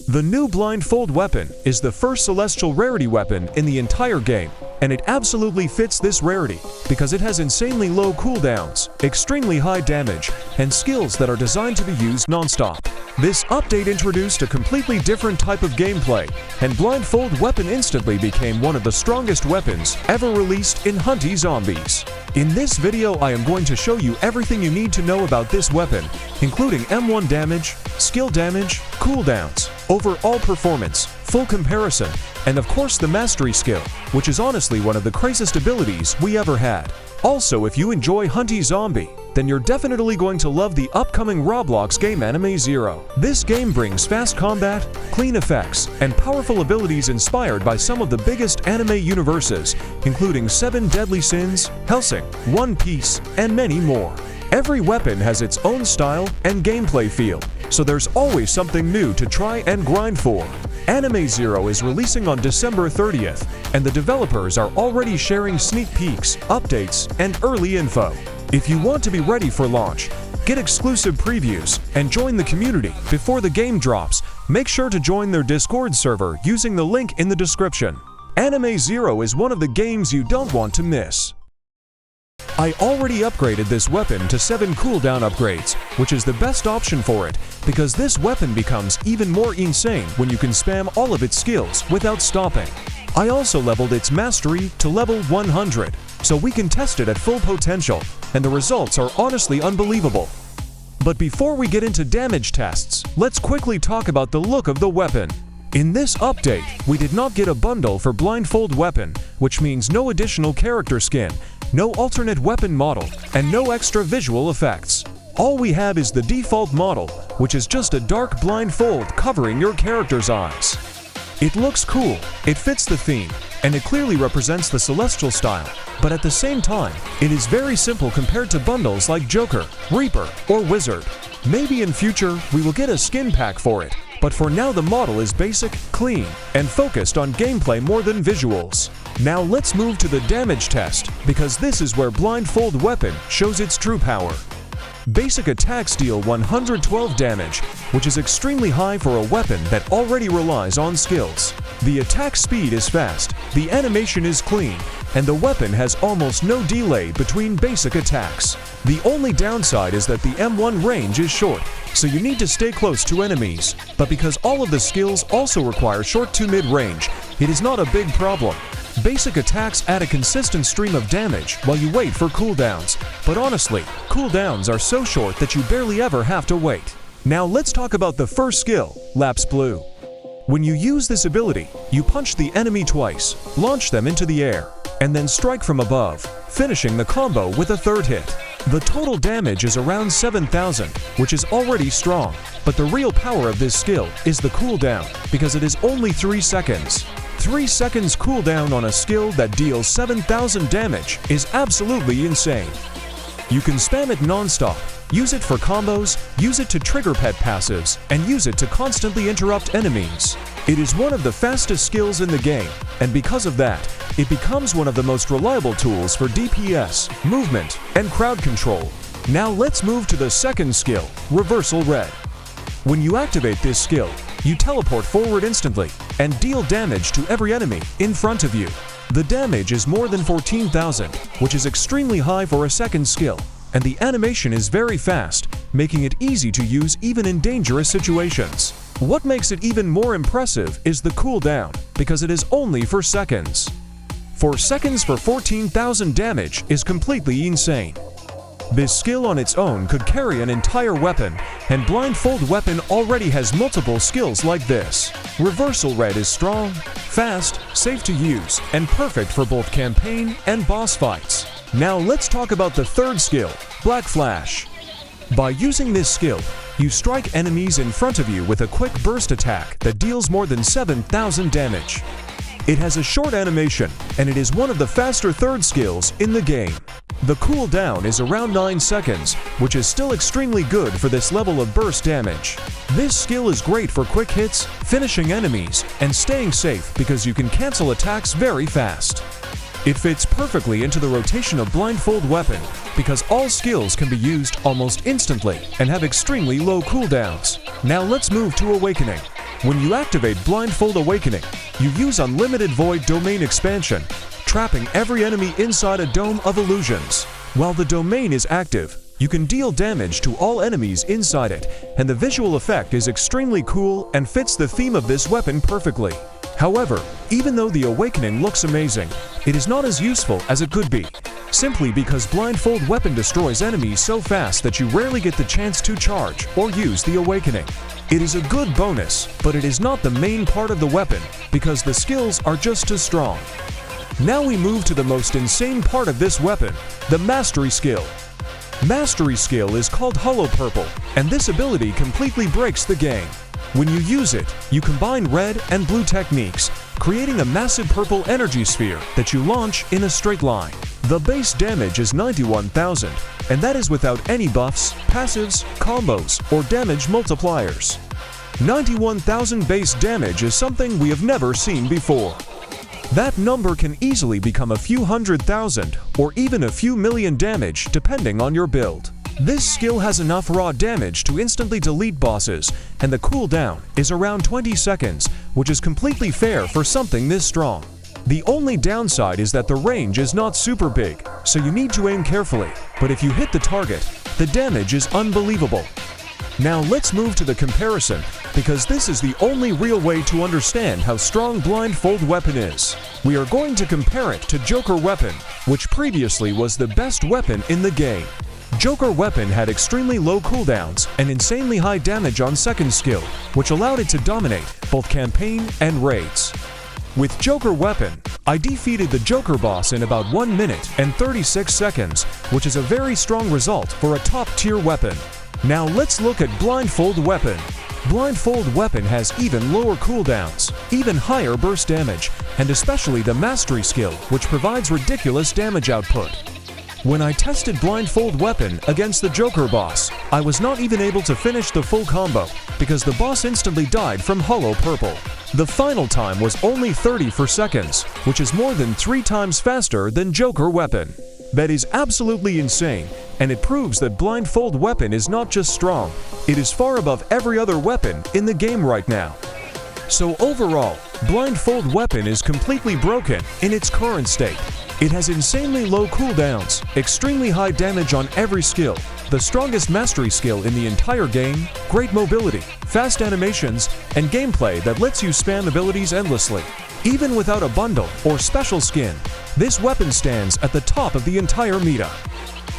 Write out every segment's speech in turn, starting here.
The new Blindfold weapon is the first celestial rarity weapon in the entire game, and it absolutely fits this rarity because it has insanely low cooldowns, extremely high damage, and skills that are designed to be used non-stop. This update introduced a completely different type of gameplay, and Blindfold weapon instantly became one of the strongest weapons ever released in Hunty Zombies. In this video, I am going to show you everything you need to know about this weapon, including M1 damage, skill damage, cooldowns, overall performance, full comparison, and of course the mastery skill, which is honestly one of the craziest abilities we ever had. Also, if you enjoy Hunty Zombie, then you're definitely going to love the upcoming Roblox game Anime Zero. This game brings fast combat, clean effects, and powerful abilities inspired by some of the biggest anime universes, including 7 Deadly Sins, Hellsing, One Piece, and many more. Every weapon has its own style and gameplay feel, so there's always something new to try and grind for. Anime Zero is releasing on December 30th, and the developers are already sharing sneak peeks, updates, and early info. If you want to be ready for launch, get exclusive previews, and join the community before the game drops, make sure to join their Discord server using the link in the description. Anime Zero is one of the games you don't want to miss. I already upgraded this weapon to 7 cooldown upgrades, which is the best option for it, because this weapon becomes even more insane when you can spam all of its skills without stopping. I also leveled its mastery to level 100, so we can test it at full potential, and the results are honestly unbelievable. But before we get into damage tests, let's quickly talk about the look of the weapon. In this update, we did not get a bundle for Blindfold weapon, which means no additional character skin, no alternate weapon model, and no extra visual effects. All we have is the default model, which is just a dark blindfold covering your character's eyes. It looks cool, it fits the theme, and it clearly represents the celestial style, but at the same time, it is very simple compared to bundles like Joker, Reaper, or Wizard. Maybe in future, we will get a skin pack for it, but for now the model is basic, clean, and focused on gameplay more than visuals. Now let's move to the damage test, because this is where Blindfold weapon shows its true power. Basic attacks deal 112 damage, which is extremely high for a weapon that already relies on skills. The attack speed is fast, the animation is clean, and the weapon has almost no delay between basic attacks. The only downside is that the M1 range is short, so you need to stay close to enemies, but because all of the skills also require short to mid-range, it is not a big problem. Basic attacks add a consistent stream of damage while you wait for cooldowns, but honestly, cooldowns are so short that you barely ever have to wait. Now let's talk about the first skill, Lapse Blue. When you use this ability, you punch the enemy twice, launch them into the air, and then strike from above, finishing the combo with a third hit. The total damage is around 7,000, which is already strong, but the real power of this skill is the cooldown, because it is only 3 seconds. 3 seconds cooldown on a skill that deals 7,000 damage is absolutely insane. You can spam it non-stop, use it for combos, use it to trigger pet passives, and use it to constantly interrupt enemies. It is one of the fastest skills in the game, and because of that, it becomes one of the most reliable tools for DPS, movement, and crowd control. Now let's move to the second skill, Reversal Red. When you activate this skill, you teleport forward instantly and deal damage to every enemy in front of you. The damage is more than 14,000, which is extremely high for a second skill, and the animation is very fast, making it easy to use even in dangerous situations. What makes it even more impressive is the cooldown, because it is only for seconds. 4 seconds for 14,000 damage is completely insane. This skill on its own could carry an entire weapon, and Blindfold weapon already has multiple skills like this. Reversal Red is strong, fast, safe to use, and perfect for both campaign and boss fights. Now let's talk about the third skill, Black Flash. By using this skill, you strike enemies in front of you with a quick burst attack that deals more than 7,000 damage. It has a short animation, and it is one of the faster third skills in the game. The cooldown is around 9 seconds, which is still extremely good for this level of burst damage. This skill is great for quick hits, finishing enemies, and staying safe because you can cancel attacks very fast. It fits perfectly into the rotation of Blindfold weapon because all skills can be used almost instantly and have extremely low cooldowns. Now let's move to Awakening. When you activate Blindfold Awakening, you use unlimited void domain expansion, trapping every enemy inside a dome of illusions. While the domain is active, you can deal damage to all enemies inside it, and the visual effect is extremely cool and fits the theme of this weapon perfectly. However, even though the Awakening looks amazing, it is not as useful as it could be, simply because Blindfold Weapon destroys enemies so fast that you rarely get the chance to charge or use the Awakening. It is a good bonus, but it is not the main part of the weapon because the skills are just as strong. Now we move to the most insane part of this weapon, the Mastery skill. Mastery skill is called Hollow Purple, and this ability completely breaks the game. When you use it, you combine red and blue techniques, creating a massive purple energy sphere that you launch in a straight line. The base damage is 91,000, and that is without any buffs, passives, combos, or damage multipliers. 91,000 base damage is something we have never seen before. That number can easily become a few 100,000 or even a few million damage depending on your build. This skill has enough raw damage to instantly delete bosses, and the cooldown is around 20 seconds, which is completely fair for something this strong. The only downside is that the range is not super big, so you need to aim carefully, but if you hit the target, the damage is unbelievable. Now let's move to the comparison, because this is the only real way to understand how strong Blindfold Weapon is. We are going to compare it to Joker Weapon, which previously was the best weapon in the game. Joker Weapon had extremely low cooldowns and insanely high damage on second skill, which allowed it to dominate both campaign and raids. With Joker Weapon, I defeated the Joker boss in about 1 minute and 36 seconds, which is a very strong result for a top-tier weapon. Now let's look at Blindfold Weapon. Blindfold Weapon has even lower cooldowns, even higher burst damage, and especially the Mastery skill, which provides ridiculous damage output. When I tested Blindfold Weapon against the Joker boss, I was not even able to finish the full combo because the boss instantly died from Hollow Purple. The final time was only 34 seconds, which is more than 3 times faster than Joker Weapon. That is absolutely insane, and it proves that Blindfold Weapon is not just strong, it is far above every other weapon in the game right now. So overall, Blindfold Weapon is completely broken in its current state. It has insanely low cooldowns, extremely high damage on every skill, the strongest Mastery skill in the entire game, great mobility, fast animations, and gameplay that lets you spam abilities endlessly. Even without a bundle or special skin, this weapon stands at the top of the entire meta.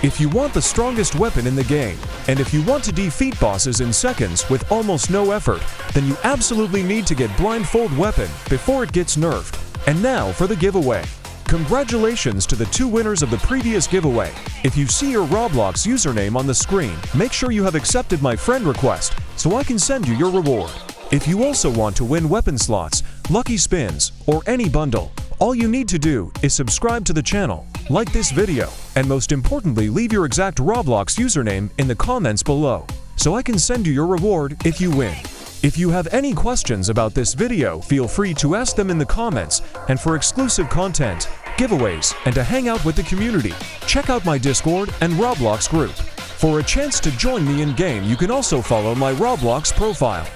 If you want the strongest weapon in the game, and if you want to defeat bosses in seconds with almost no effort, then you absolutely need to get Blindfold Weapon before it gets nerfed. And now for the giveaway. Congratulations to the 2 winners of the previous giveaway. If you see your Roblox username on the screen, make sure you have accepted my friend request so I can send you your reward. If you also want to win weapon slots, lucky spins, or any bundle, all you need to do is subscribe to the channel, like this video, and most importantly leave your exact Roblox username in the comments below so I can send you your reward if you win. If you have any questions about this video, feel free to ask them in the comments, and for exclusive content, giveaways, and to hang out with the community, check out my Discord and Roblox group. For a chance to join me in-game, you can also follow my Roblox profile.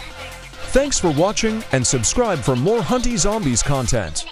Thanks for watching, and subscribe for more Hunty Zombies content.